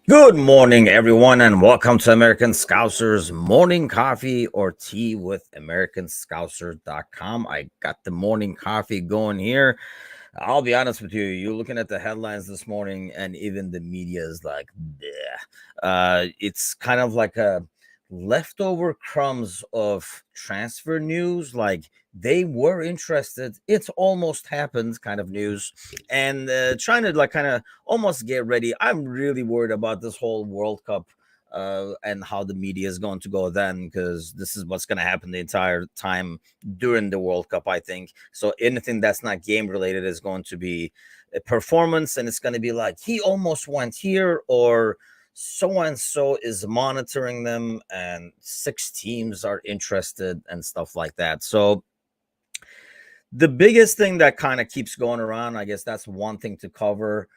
Good morning, everyone, and welcome to American Scouser's morning coffee or tea with AmericanScouser.com. I got the morning coffee going here. I'll be honest with you, you're looking at the headlines this morning, and even the media is like, bleh. It's kind of like a leftover crumbs of transfer news. Like they were interested, it's almost happened kind of news, and trying to like kind of almost get ready. I'm really worried about this whole World Cup and how the media is going to go then, because this is what's going to happen the entire time during the World Cup, I think. So anything that's not game related is going to be a performance, and it's going to be like he almost went here, or so and so is monitoring them, and six teams are interested and stuff like that. So the biggest thing that kind of keeps going around, I guess that's one thing to cover.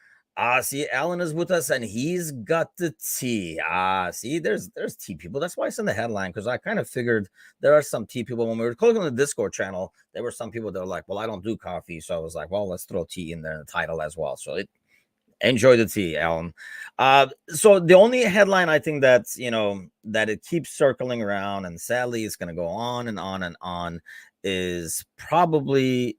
See, Alan is with us, and he's got the tea. See, there's tea people. That's why it's in the headline, because I kind of figured there are some tea people. When we were clicking on the Discord channel, there were some people that were like, "Well, I don't do coffee," so I was like, "Well, let's throw tea in there in the title as well." So enjoy the tea, Alan. So the only headline I think that's that it keeps circling around, and sadly it's going to go on and on and on, is probably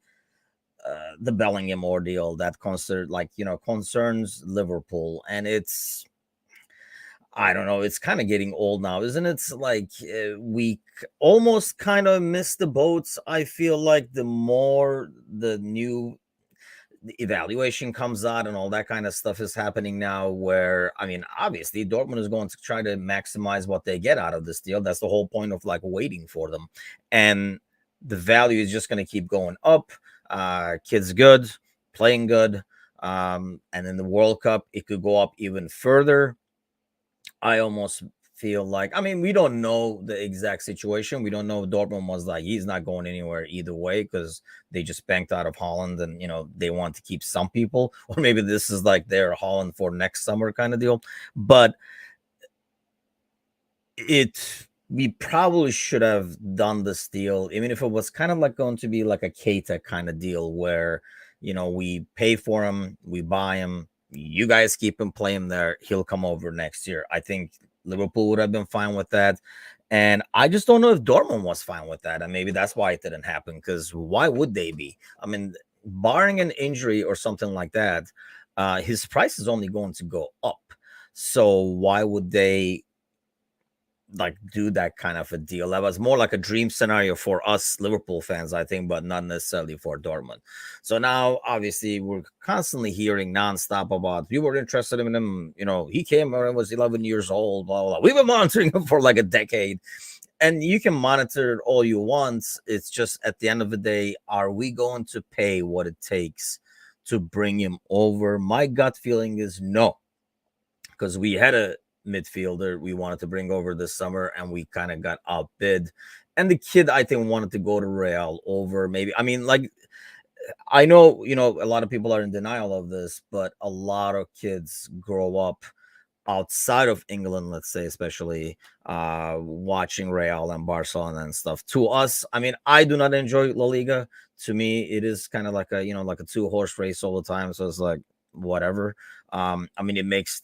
the Bellingham ordeal that concerns Liverpool, and it's, I don't know, it's kind of getting old now, isn't it? It's like almost kind of missed the boats. I feel like the more the new evaluation comes out and all that kind of stuff is happening now, where I mean, obviously Dortmund is going to try to maximize what they get out of this deal. That's the whole point of like waiting for them, and the value is just going to keep going up. Kids good, playing good, and in the World Cup it could go up even further. I almost feel like, I mean, we don't know the exact situation. We don't know if Dortmund was like, he's not going anywhere either way, because they just banked out of Holland, and they want to keep some people, or maybe this is like their Holland for next summer kind of deal. But we probably should have done this deal, even if it was kind of like going to be like a Keita kind of deal, where we pay for him, we buy him, you guys keep him, play him there, he'll come over next year. I think Liverpool would have been fine with that, and I just don't know if Dortmund was fine with that, and maybe that's why it didn't happen, because why would they be? I mean, barring an injury or something like that, his price is only going to go up. So why would they like do that kind of a deal? That was more like a dream scenario for us Liverpool fans, I think, but not necessarily for Dortmund. So now, obviously, we're constantly hearing nonstop about we were interested in him. He came when he was 11 years old. Blah, blah, blah. We've been monitoring him for like a decade, and you can monitor it all you want. It's just at the end of the day, are we going to pay what it takes to bring him over? My gut feeling is no, because we had a midfielder we wanted to bring over this summer, and we kind of got outbid. And the kid, I think, wanted to go to Real over maybe. I mean, like, I know, a lot of people are in denial of this, but a lot of kids grow up outside of England, let's say, especially watching Real and Barcelona and stuff. To us, I mean, I do not enjoy La Liga. To me, it is kind of like a two-horse race all the time. So it's like whatever. I mean, it makes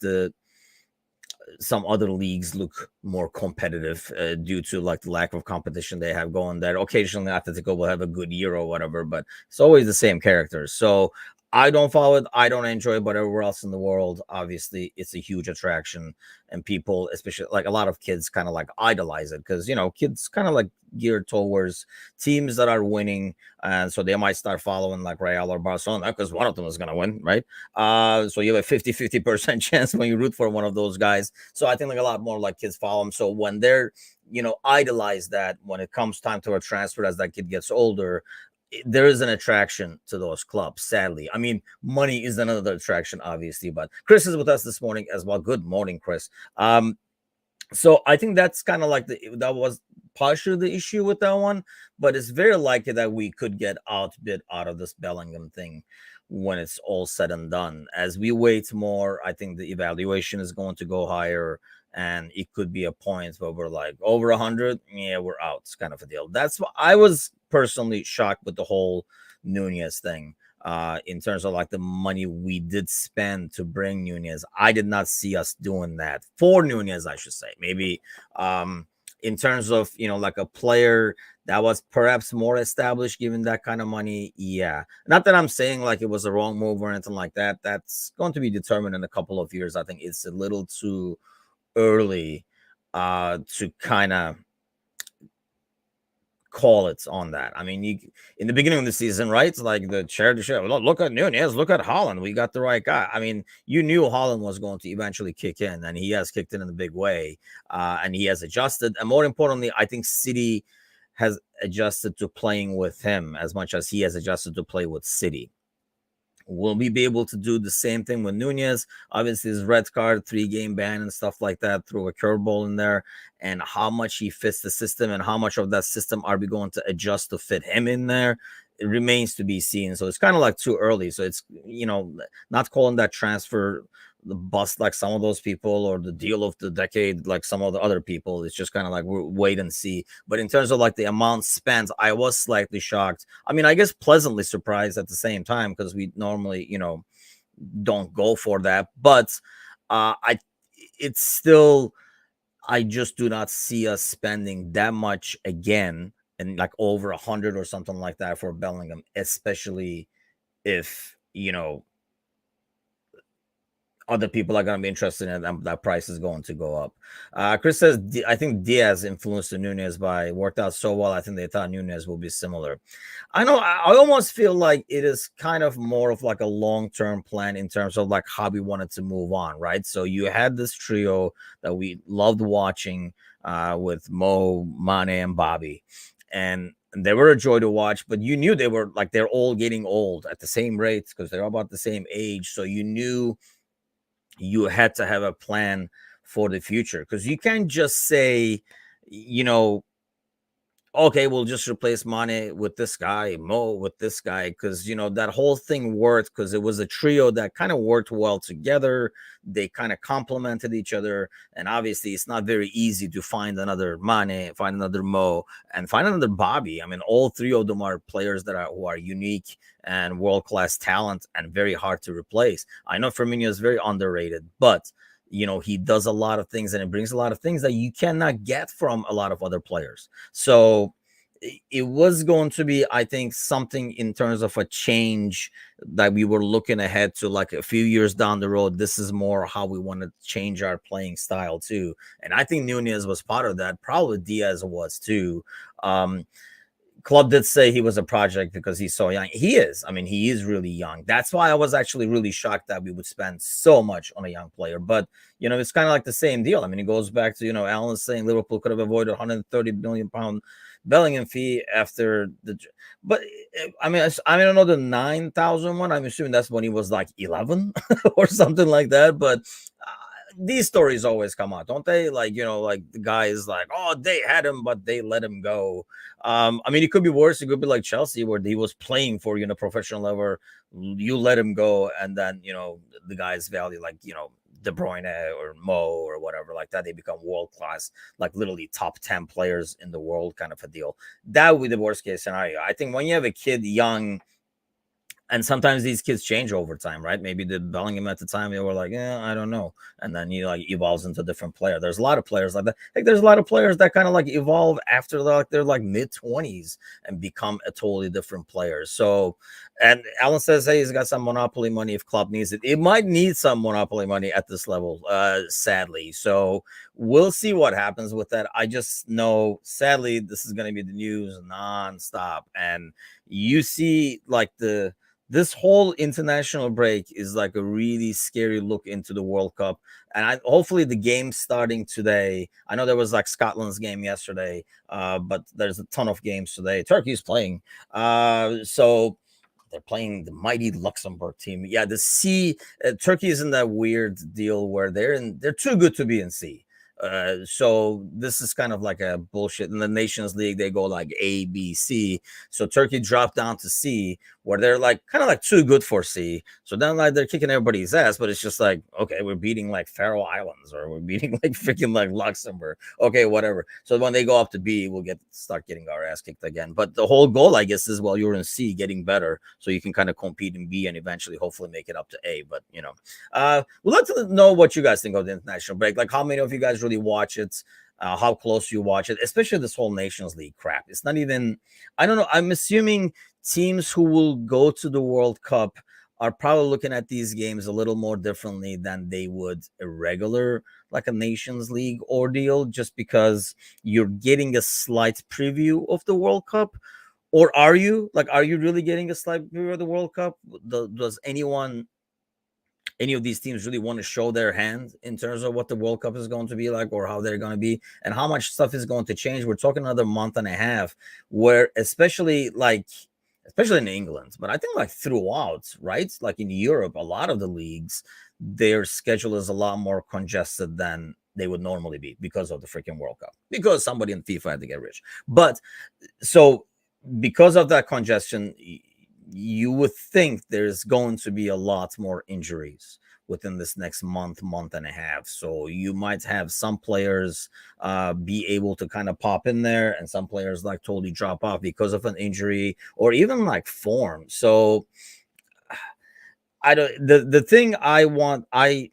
some other leagues look more competitive due to like the lack of competition they have going there. Occasionally Atletico will have a good year or whatever, but it's always the same characters. So I don't follow it, I don't enjoy it, but everywhere else in the world, obviously it's a huge attraction, and people, especially like a lot of kids, kind of like idolize it, because kids kind of like geared towards teams that are winning, and so they might start following like Real or Barcelona because one of them is going to win, right? So you have a 50% chance when you root for one of those guys. So I think like a lot more like kids follow them. So when they're idolize that, when it comes time to a transfer as that kid gets older, there is an attraction to those clubs, sadly. I mean, money is another attraction, obviously. But Chris is with us this morning as well. Good morning, Chris. So I think that's kind of like that was partially the issue with that one, but it's very likely that we could get outbid out of this Bellingham thing when it's all said and done. As we wait more, I think the evaluation is going to go higher, and it could be a point where we're like over 100. Yeah, we're out. It's kind of a deal. That's why I was personally shocked with the whole Nunez thing. in terms of like the money we did spend to bring Nunez. I did not see us doing that for Nunez, I should say. Maybe in terms of, like a player that was perhaps more established given that kind of money. Yeah. Not that I'm saying like it was a wrong move or anything like that. That's going to be determined in a couple of years. I think it's a little too early to kind of call it on that. I mean, in the beginning of the season, right? It's like the charity show. Look at Nunez, look at Holland. We got the right guy. I mean, you knew Holland was going to eventually kick in, and he has kicked in a big way, and he has adjusted. And more importantly, I think City has adjusted to playing with him as much as he has adjusted to play with City. Will we be able to do the same thing with Nunez? Obviously, his red card, 3-game ban, and stuff like that, throw a curveball in there, and how much he fits the system and how much of that system are we going to adjust to fit him in there? It remains to be seen. So it's kind of like too early. So it's, not calling that transfer the bust like some of those people or the deal of the decade like some of the other people. It's just kind of like we'll wait and see. But in terms of like the amount spent, I was slightly shocked. I mean, I guess pleasantly surprised at the same time because we normally, don't go for that. But it's still, I just do not see us spending that much again and like over 100 or something like that for Bellingham, especially if, other people are going to be interested in it, and that price is going to go up. Chris says, I think Diaz influenced Nunez by worked out so well. I think they thought Nunez will be similar. I know. I almost feel like it is kind of more of like a long-term plan in terms of like how we wanted to move on, right? So you had this trio that we loved watching with Mo, Mane, and Bobby. And they were a joy to watch, but you knew they're all getting old at the same rates because they're about the same age. So you knew you had to have a plan for the future because you can't just say, okay, we'll just replace Mane with this guy, Mo with this guy, because that whole thing worked because it was a trio that kind of worked well together. They kind of complemented each other, and obviously, it's not very easy to find another Mane, find another Mo, and find another Bobby. I mean, all three of them are players who are unique and world-class talent and very hard to replace. I know Firmino is very underrated, but he does a lot of things and it brings a lot of things that you cannot get from a lot of other players. So it was going to be, I think, something in terms of a change that we were looking ahead to like a few years down the road. This is more how we want to change our playing style too. And I think Nunez was part of that. Probably Diaz was too. Club did say he was a project because he's so young. He is. I mean, he is really young. That's why I was actually really shocked that we would spend so much on a young player. But, it's kind of like the same deal. I mean, it goes back to, Alan saying Liverpool could have avoided £130 million Bellingham fee after but I mean, I don't know the 9,000 one. I'm assuming that's when he was like 11 or something like that. But these stories always come out, don't they? Like, like the guy is like, oh, they had him, but they let him go. I mean, it could be worse. It could be like Chelsea, where he was playing for, professional level. You let him go, and then, the guy's value, like, De Bruyne or Mo or whatever like that, they become world class, like literally top 10 players in the world kind of a deal. That would be the worst case scenario. I think when you have a kid young, and sometimes these kids change over time, right? Maybe the Bellingham at the time, they were like, I don't know. And then, like evolves into a different player. There's a lot of players like that. I think there's a lot of players that kind of like evolve after they're like mid-20s and become a totally different player. So, and Alan says, hey, he's got some monopoly money if club needs it. It might need some monopoly money at this level, sadly. So we'll see what happens with that. I just know, sadly, this is going to be the news nonstop. And you see like this whole international break is like a really scary look into the World Cup. And hopefully the game's starting today. I know there was like Scotland's game yesterday, but there's a ton of games today. Turkey's playing. So they're playing the mighty Luxembourg team. Yeah, Turkey is in that weird deal where they're too good to be in C. So this is kind of like a bullshit. In the Nations League, they go like A, B, C. So Turkey dropped down to C, where they're like kind of like too good for C. So then like they're kicking everybody's ass, but it's just like, okay, we're beating like Faroe Islands or we're beating like freaking like Luxembourg. Okay, whatever. So when they go up to B, we'll start getting our ass kicked again. But the whole goal, I guess, is while you're in C, getting better so you can kind of compete in B and eventually hopefully make it up to A. But we'd like to know what you guys think of the international break. Like how many of you guys really watch it? How close you watch it, especially this whole Nations League crap. It's not even, I don't know. I'm assuming teams who will go to the World Cup are probably looking at these games a little more differently than they would a regular, like a Nations League ordeal, just because you're getting a slight preview of the World Cup. Or are you really getting a slight preview of the World Cup? Does any of these teams really want to show their hand in terms of what the World Cup is going to be like or how they're going to be and how much stuff is going to change? We're talking another month and a half where especially in England, but I think like throughout, right? Like in Europe, a lot of the leagues, their schedule is a lot more congested than they would normally be because of the freaking World Cup, because somebody in FIFA had to get rich. But so because of that congestion, you would think there's going to be a lot more injuries within this next month and a half. So you might have some players be able to kind of pop in there and some players like totally drop off because of an injury or even like form. So the thing I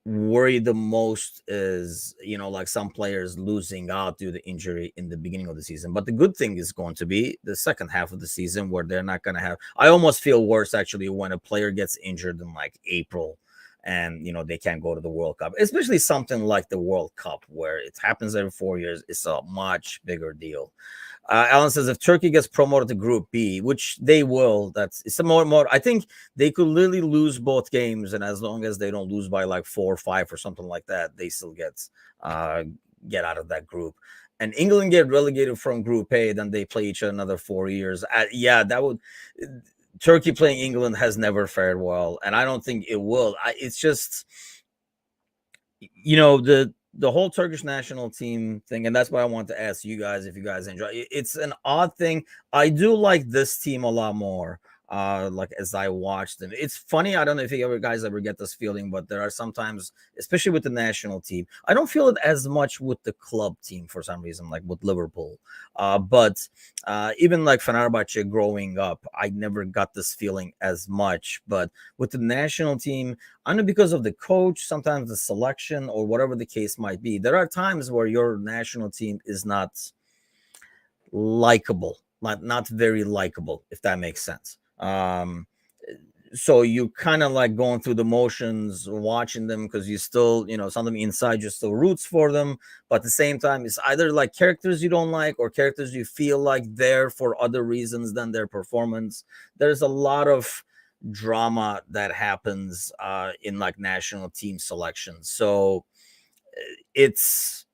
worry the most is, like some players losing out due to injury in the beginning of the season. But the good thing is going to be the second half of the season where they're not going to have, I almost feel worse actually when a player gets injured in like April and they can't go to the World Cup, especially something like the World Cup where it happens every 4 years. It's a much bigger deal. Alan says if Turkey gets promoted to Group B, which they will, it's a more. I think they could literally lose both games, and as long as they don't lose by like 4 or 5 or something like that, they still get out of that group. And England get relegated from Group A, then they play each other another 4 years. That would. Turkey playing England has never fared well, and I don't think it will. It's just, the whole Turkish national team thing, and that's why I want to ask you guys if you guys enjoy it. It's an odd thing. I do like this team a lot more. Like as I watch them, it's funny. I don't know if you guys ever get this feeling, but there are sometimes, especially with the national team, I don't feel it as much with the club team for some reason, like with Liverpool. But even like Fenerbahce growing up, I never got this feeling as much. But with the national team, I know because of the coach, sometimes the selection or whatever the case might be, there are times where your national team is not likable, not very likable, if that makes sense. So you kind of like going through the motions, watching them because you still, something inside you still roots for them. But at the same time, it's either like characters you don't like or characters you feel like they're for other reasons than their performance. There's a lot of drama that happens in like national team selections. So it's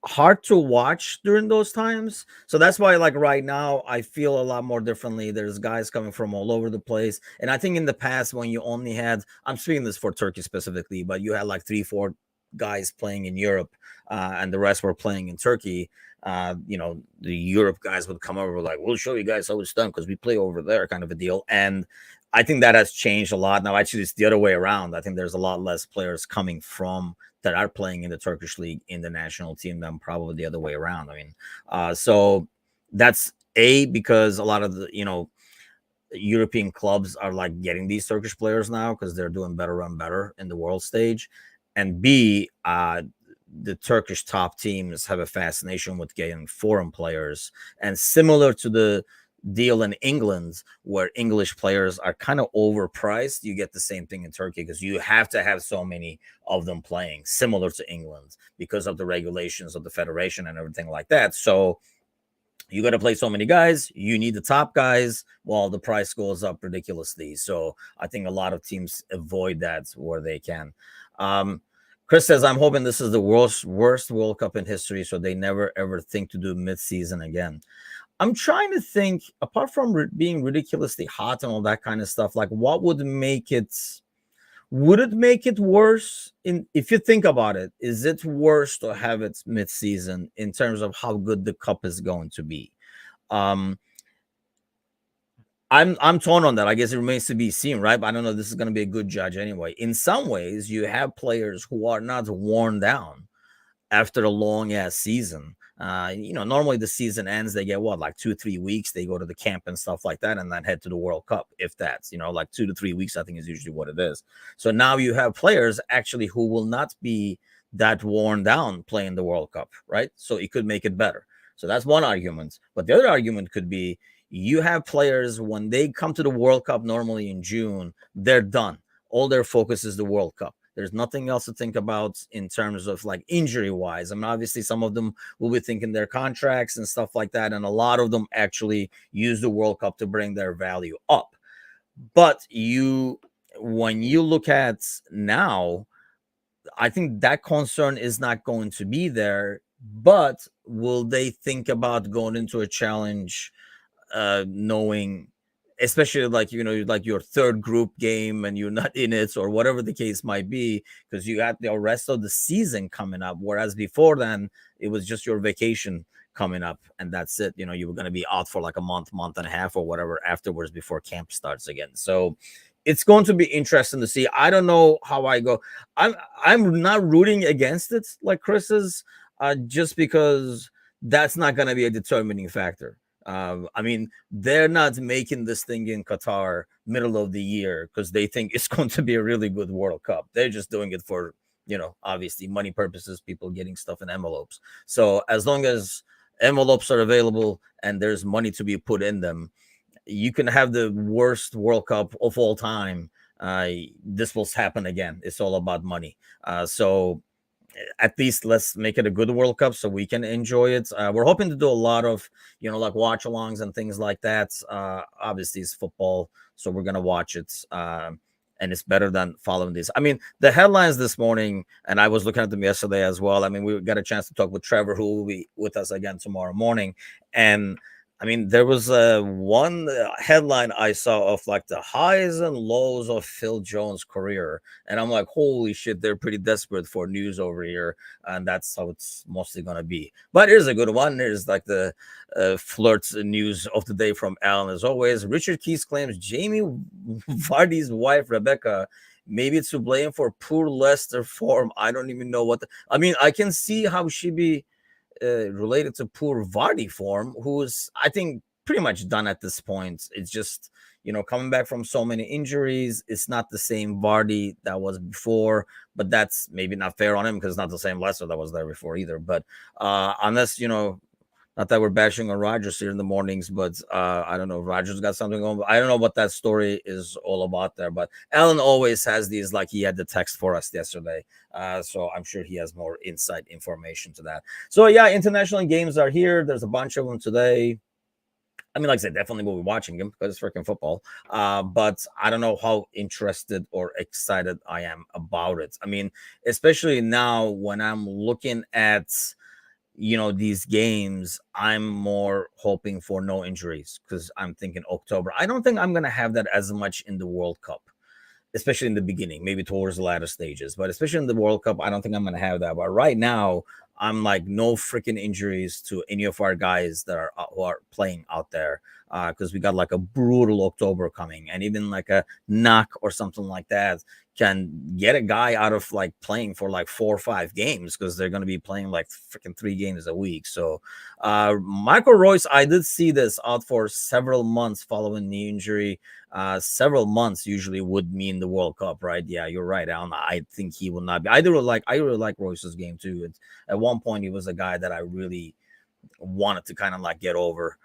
hard to watch during those times. So that's why like right now I feel a lot more differently. There's guys coming from all over the place. And I think in the past when you only had, I'm speaking this for Turkey specifically, but you had like 3-4 guys playing in Europe and the rest were playing in Turkey. The Europe guys would come over like, we'll show you guys how it's done because we play over there, kind of a deal. And I think that has changed a lot. Now actually it's the other way around. I think there's a lot less players coming from that are playing in the Turkish league in the national team than probably the other way around. I mean, so that's because a lot of the, European clubs are like getting these Turkish players now because they're doing better and better in the world stage. And B, the Turkish top teams have a fascination with getting foreign players. And similar to the deal in England where English players are kind of overpriced, you get the same thing in Turkey because you have to have so many of them playing, similar to England because of the regulations of the federation and everything like that. So you got to play so many guys, you need the top guys while the price goes up ridiculously. So I think a lot of teams avoid that where they can. Chris says, I'm hoping this is the worst World Cup in history so they never ever think to do mid-season again. I'm trying to think, apart from being ridiculously hot and all that kind of stuff, like what would make it, would it make it worse? If you think about it, is it worse to have it mid-season in terms of how good the cup is going to be? I'm torn on that. I guess it remains to be seen, right? But I don't know. This is going to be a good judge anyway. In some ways, you have players who are not worn down after a long ass season. Normally the season ends, they get what, like 2-3 weeks. They go to the camp and stuff like that, and then head to the World Cup. If that's, like 2 to 3 weeks, I think is usually what it is. So now you have players actually who will not be that worn down playing the World Cup, right? So it could make it better. So that's one argument. But the other argument could be you have players when they come to the World Cup normally in June, they're done. All their focus is the World Cup. There's nothing else to think about in terms of like injury wise. I mean, obviously, some of them will be thinking their contracts and stuff like that. And a lot of them actually use the World Cup to bring their value up. But when you look at now, I think that concern is not going to be there. But will they think about going into a challenge knowing, especially like like your third group game and you're not in it or whatever the case might be, because you got the rest of the season coming up, whereas before then it was just your vacation coming up and that's it. You were going to be out for like a month and a half or whatever afterwards before camp starts again. So it's going to be interesting to see. I don't know how I go. I'm not rooting against it like Chris is, just because that's not going to be a determining factor. I mean, they're not making this thing in Qatar middle of the year because they think it's going to be a really good World Cup. They're just doing it for, obviously money purposes, people getting stuff in envelopes. So as long as envelopes are available and there's money to be put in them, you can have the worst World Cup of all time. This will happen again. It's all about money. So at least let's make it a good World Cup so we can enjoy it. We're hoping to do a lot of, like watch alongs and things like that. Obviously, it's football, so we're going to watch it. And it's better than following this. I mean, the headlines this morning, and I was looking at them yesterday as well. I mean, we got a chance to talk with Trevor, who will be with us again tomorrow morning. And I mean, there was one headline I saw of like the highs and lows of Phil Jones' career. And I'm like, holy shit, they're pretty desperate for news over here. And that's how it's mostly going to be. But here's a good one. Here's like the flirt news of the day from Alan, as always. Richard Keys claims Jamie Vardy's wife, Rebecca, maybe to blame for poor Leicester form. I don't even know I mean, I can see how she'd be related to poor Vardy form, who's I think pretty much done at this point. It's just coming back from so many injuries. It's not the same Vardy that was before, but that's maybe not fair on him because it's not the same Leicester that was there before either. But unless not that we're bashing on Rodgers here in the mornings, but I don't know. Rodgers got something going. I don't know what that story is all about there. But Alan always has these, like he had the text for us yesterday. So I'm sure he has more insight information to that. So, yeah, international games are here. There's a bunch of them today. I mean, like I said, definitely we'll be watching them because it's freaking football. But I don't know how interested or excited I am about it. I mean, especially now when I'm looking at these games, I'm more hoping for no injuries because I'm thinking October. I don't think I'm going to have that as much in the World Cup, especially in the beginning, maybe towards the latter stages. But especially in the World Cup, I don't think I'm going to have that. But right now, I'm like no freaking injuries to any of our guys that are who are playing out there because we got like a brutal October coming, and even like a knock or something like that can get a guy out of like playing for like 4 or 5 games because they're going to be playing like freaking 3 games a week. So Michael Royce, I did see this out for several months following knee injury. Several months usually would mean the World Cup, right? Yeah, you're right, Alan. I think he will not be. I really like Royce's game too. At one point, he was a guy that I really wanted to kind of like get over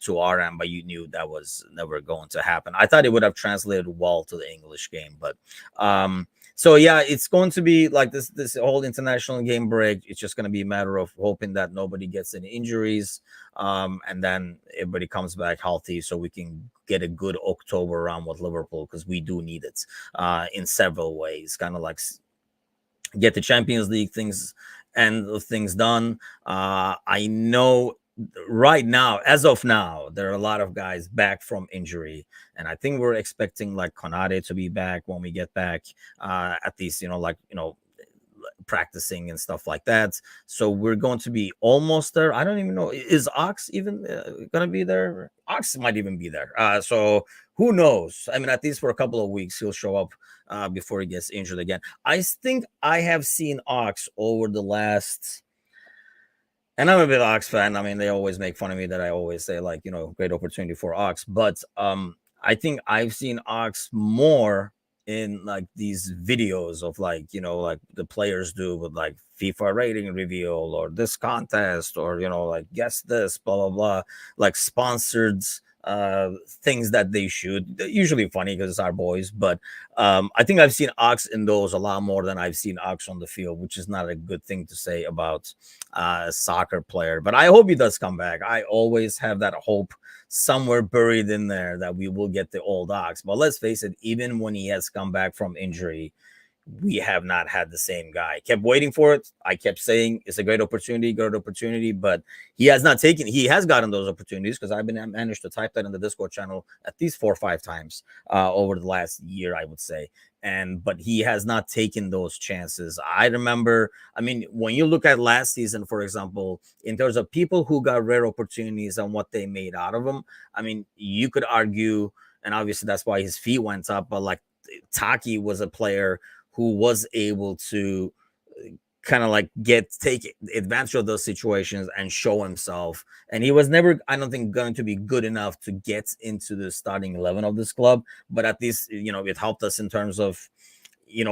to our end, but you knew that was never going to happen. I thought it would have translated well to the English game, but so yeah, it's going to be like this whole international game break. It's just going to be a matter of hoping that nobody gets any injuries, and then everybody comes back healthy so we can get a good October around with Liverpool because we do need it in several ways. Kind of like get the Champions League things done. I know right now, as of now, there are a lot of guys back from injury, and I think we're expecting like Konate to be back when we get back. At least practicing and stuff like that. So we're going to be almost there. I don't even know, is Ox even gonna be there? Ox might even be there. So who knows? I mean, at least for a couple of weeks he'll show up before he gets injured again. I think I have seen Ox over the last, and I'm a bit Ox fan. I mean, they always make fun of me that I always say, like, great opportunity for Ox. But I think I've seen Ox more in like these videos of, like, like the players do with like FIFA rating reveal or this contest, or like guess this, blah blah blah, like sponsored things that they shoot. They're usually funny because it's our boys, but I think I've seen Ox in those a lot more than I've seen Ox on the field, which is not a good thing to say about a soccer player. But I hope he does come back. I always have that hope somewhere buried in there that we will get the old Ox. But let's face it, even when he has come back from injury, we have not had the same guy. Kept waiting for it. I kept saying it's a great opportunity, but he has not taken. He has gotten those opportunities, because I've been managed to type that in the Discord channel at least 4 or 5 times over the last year, I would say. But he has not taken those chances. I remember, I mean, when you look at last season, for example, in terms of people who got rare opportunities and what they made out of them, I mean, you could argue, and obviously that's why his fee went up, but like Taki was a player who was able to kind of like take advantage of those situations and show himself. And he was never, I don't think, going to be good enough to get into the starting 11 of this club, but at least, it helped us in terms of,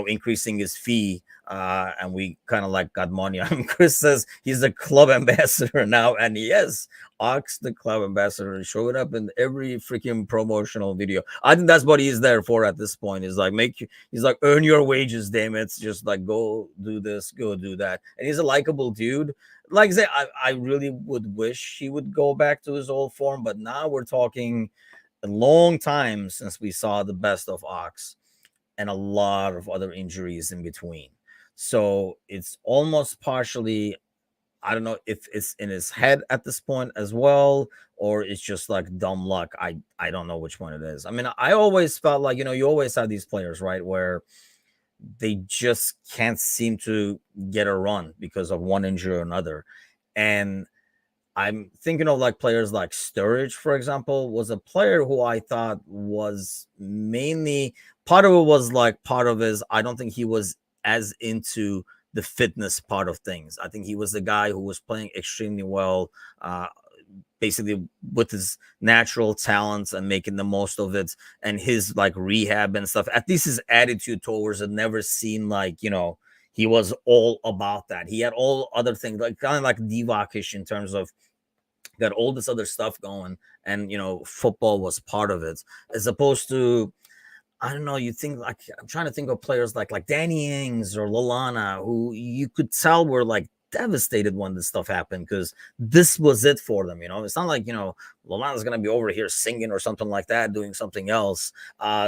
increasing his fee. And we kind of like got money on him. Chris says he's a club ambassador now, and yes, Ox, the club ambassador, showing up in every freaking promotional video. I think that's what he's there for at this point. Is like, he's like, earn your wages, damn it. It's just like, go do this, go do that. And he's a likable dude. Like I say, I really would wish he would go back to his old form, but now we're talking a long time since we saw the best of Ox, and a lot of other injuries in between. So it's almost partially, I don't know if it's in his head at this point as well, or it's just like dumb luck. I don't know which one it is. I mean, I always felt like, you always have these players, right, where they just can't seem to get a run because of one injury or another. And I'm thinking of like players like Sturridge, for example, was a player who I thought was mainly, part of it was like part of his, I don't think he was as into the fitness part of things. I think he was the guy who was playing extremely well, basically with his natural talents and making the most of it, and his like rehab and stuff. At least his attitude towards it never seemed like, he was all about that. He had all other things, like kind of like Divac-ish in terms of got all this other stuff going, and football was part of it, as opposed to, I don't know, you think, like, I'm trying to think of players like Danny Ings or Lallana, who you could tell were like devastated when this stuff happened, because this was it for them. It's not like, Lallana's gonna be over here singing or something like that, doing something else.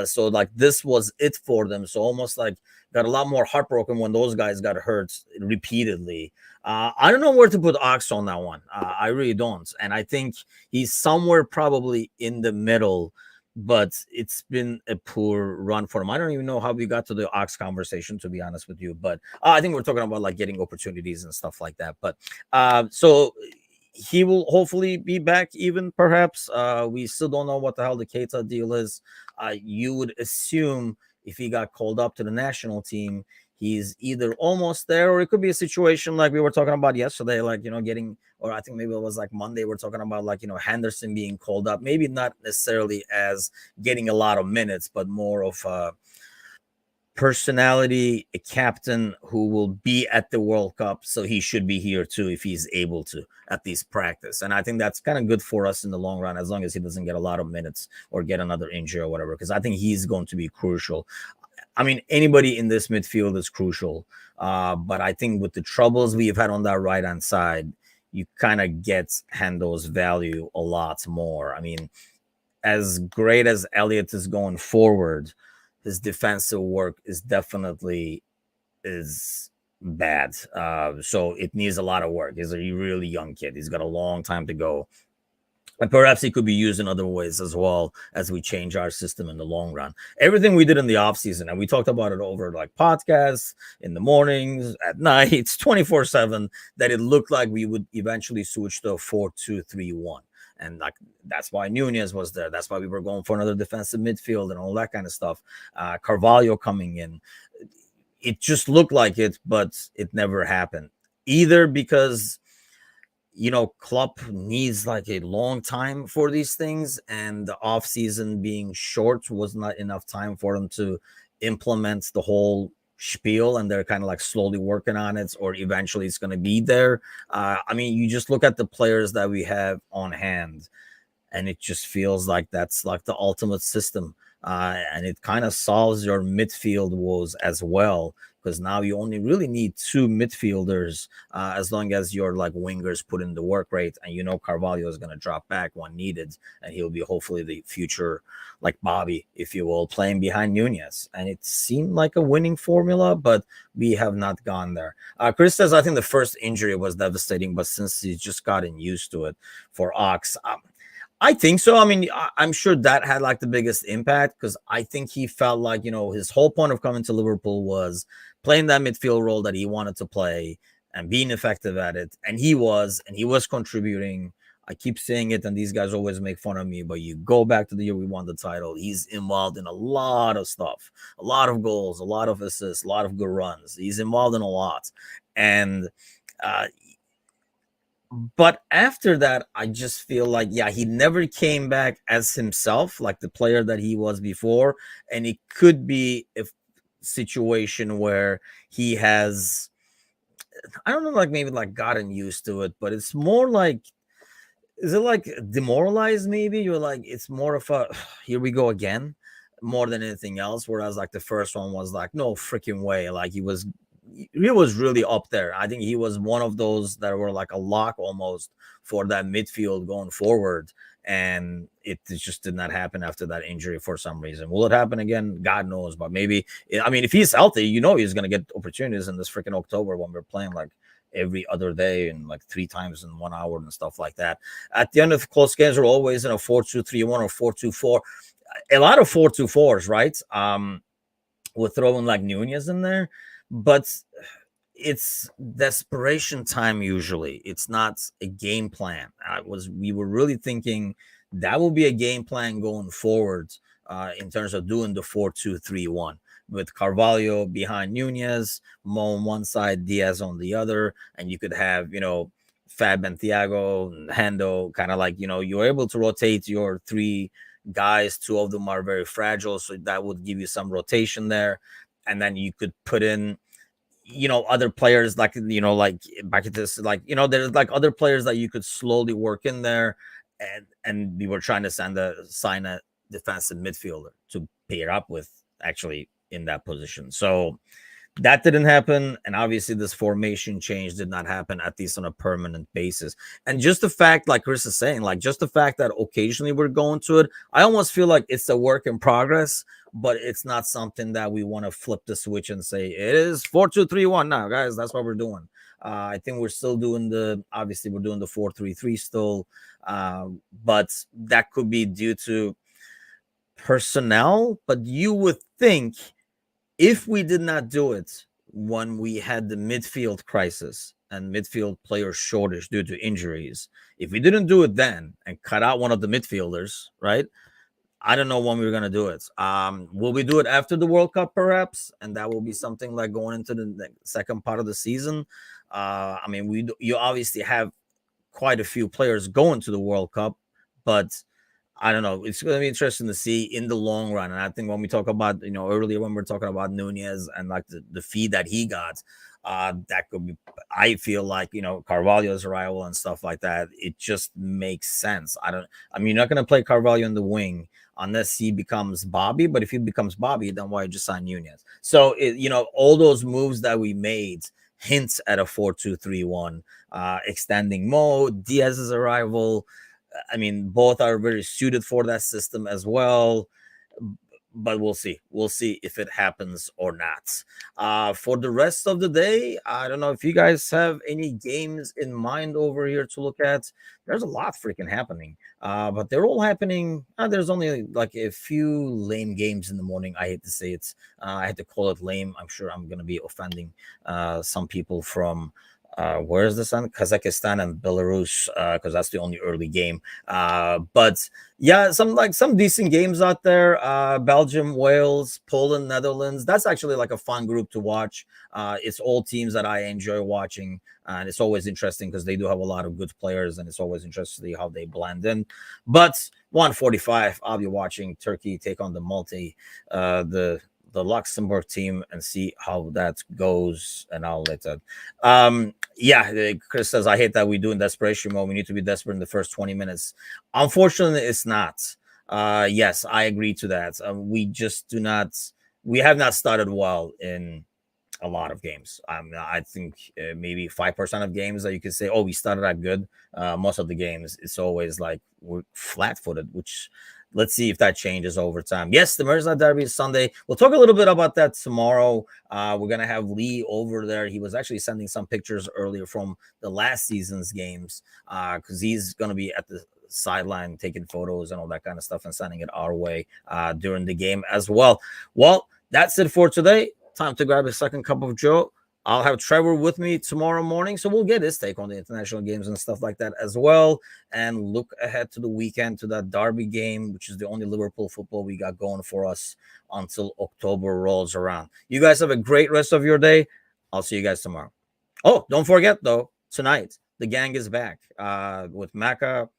So like this was it for them. So almost like got a lot more heartbroken when those guys got hurt repeatedly. I don't know where to put Ox on that one. I really don't. And I think he's somewhere probably in the middle, but it's been a poor run for him. I don't even know how we got to the Ox conversation, to be honest with you. But I think we're talking about like getting opportunities and stuff like that. But so he will hopefully be back even, perhaps. We still don't know what the hell the Keita deal is. You would assume if he got called up to the national team, he's either almost there, or it could be a situation like we were talking about yesterday, like, getting, or I think maybe it was like Monday, we're talking about like, Henderson being called up, maybe not necessarily as getting a lot of minutes, but more of a personality, a captain who will be at the World Cup. So he should be here too, if he's able to at least practice. And I think that's kind of good for us in the long run, as long as he doesn't get a lot of minutes or get another injury or whatever, because I think he's going to be crucial. I mean, anybody in this midfield is crucial. But I think with the troubles we've had on that right-hand side, you kind of get Hendo's value a lot more. I mean, as great as Elliott is going forward, his defensive work is definitely bad. So it needs a lot of work. He's a really young kid. He's got a long time to go. And perhaps it could be used in other ways as well as we change our system in the long run. Everything we did in the off season, and we talked about it over like podcasts in the mornings, at nights, 24/7, that it looked like we would eventually switch to a 4-2-3-1. And like that's why Nunez was there. That's why we were going for another defensive midfield and all that kind of stuff. Carvalho coming in. It just looked like it, but it never happened. Either because Klopp needs like a long time for these things, and the off season being short was not enough time for them to implement the whole spiel, and they're kind of like slowly working on it, or eventually it's going to be there. I mean, you just look at the players that we have on hand, and it just feels like that's like the ultimate system. And it kind of solves your midfield woes as well, because now you only really need two midfielders, as long as your like wingers put in the work rate, and Carvalho is going to drop back when needed, and he'll be hopefully the future like Bobby, if you will, playing behind Nunez. And it seemed like a winning formula, but we have not gone there. Chris says, I think the first injury was devastating, but since he's just gotten used to it for Ox. I think so. I mean, I'm sure that had like the biggest impact, because I think he felt like, his whole point of coming to Liverpool was playing that midfield role that he wanted to play and being effective at it. And he was contributing. I keep saying it, and these guys always make fun of me, but you go back to the year we won the title, he's involved in a lot of stuff, a lot of goals, a lot of assists, a lot of good runs. He's involved in a lot. And, but after that, I just feel like, yeah, he never came back as himself, like the player that he was before. And it could be a situation where he has, I don't know, like maybe like gotten used to it, but it's more like, is it like demoralized? Maybe you're like, it's more of a, here we go again, more than anything else. Whereas like the first one was like, no freaking way. Like he was really up there. I think he was one of those that were like a lock almost for that midfield going forward. And it just did not happen after that injury for some reason. Will it happen again? God knows. But maybe, I mean, if he's healthy, he's going to get opportunities in this freaking October when we're playing like every other day and like 3 times in 1 hour and stuff like that. At the end of close games, we're always in a 4-2-3-1 or 4-2-4. A lot of 4-2-4s, right? We're throwing like Nunez in there, but it's desperation time usually. It's not a game plan. We were really thinking that will be a game plan going forward, in terms of doing the 4-2-3-1 with Carvalho behind Nunez, Mo on one side, Diaz on the other, and you could have Fab and Thiago and Hendo, kind of like you're able to rotate your three guys. Two of them are very fragile, so that would give you some rotation there. And then you could put in other players like like back at this, like there's like other players that you could slowly work in there. And we were trying to sign a defensive midfielder to pair up with, actually, in that position. So that didn't happen, and obviously this formation change did not happen, at least on a permanent basis. And just the fact, like Chris is saying, like just the fact that occasionally we're going to it, I almost feel like it's a work in progress, but it's not something that we want to flip the switch and say it is 4-2-3-1 now, guys. That's what we're doing. I think we're still doing obviously we're doing the 4-3-3 still, but that could be due to personnel. But you would think, if we did not do it when we had the midfield crisis and midfield player shortage due to injuries, if we didn't do it then and cut out one of the midfielders, right? I don't know when we're going to do it. Will we do it after the World Cup, perhaps? And that will be something like going into the second part of the season. I mean, you obviously have quite a few players going to the World Cup, but I don't know. It's going to be interesting to see in the long run. And I think when we talk about, earlier when we're talking about Nunez and like the fee that he got, that could be, I feel like, Carvalho's arrival and stuff like that, it just makes sense. You're not going to play Carvalho in the wing unless he becomes Bobby. But if he becomes Bobby, then why just sign Nunez? So, all those moves that we made hints at a 4-2-3-1, extending Mo, Diaz's arrival. I mean, both are very suited for that system as well. but we'll see. We'll see if it happens or not. For the rest of the day, I don't know if you guys have any games in mind over here to look at. There's a lot freaking happening, but they're all happening. There's only like a few lame games in the morning. I hate to say it. I had to call it lame. I'm sure I'm going to be offending some people from where is this on? Kazakhstan and Belarus, because that's the only early game. But yeah, some decent games out there. Belgium, Wales, Poland, Netherlands. That's actually like a fun group to watch. It's all teams that I enjoy watching, and it's always interesting because they do have a lot of good players, and it's always interesting to see how they blend in. But 1:45, I'll be watching Turkey take on the the Luxembourg team and see how that goes. And I'll let that. Yeah, Chris says, I hate that we do in desperation mode. We need to be desperate in the first 20 minutes. Unfortunately, it's not. Yes, I agree to that. We just do not, we have not started well in a lot of games. I think maybe 5% of games that you can say, oh, we started out good. Most of the games, it's always like we're flat footed, which let's see if that changes over time. Yes, the Merseyside Derby is Sunday. We'll talk a little bit about that tomorrow. We're going to have Lee over there. He was actually sending some pictures earlier from the last season's games because he's going to be at the sideline taking photos and all that kind of stuff and sending it our way during the game as well. Well, that's it for today. Time to grab a second cup of Joe. I'll have Trevor with me tomorrow morning, so we'll get his take on the international games and stuff like that as well, and look ahead to the weekend, to that derby game, which is the only Liverpool football we got going for us until October rolls around. You guys have a great rest of your day. I'll see you guys tomorrow. Oh, don't forget, though, tonight, the gang is back with Macca,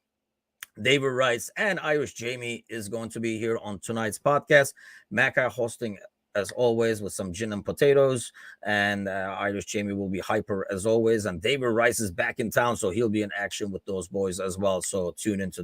David Rice, and Irish Jamie is going to be here on tonight's podcast. Macca hosting as always with some gin and potatoes, and Irish Jamie will be hyper as always, and David Rice is back in town, so he'll be in action with those boys as well, so tune into that.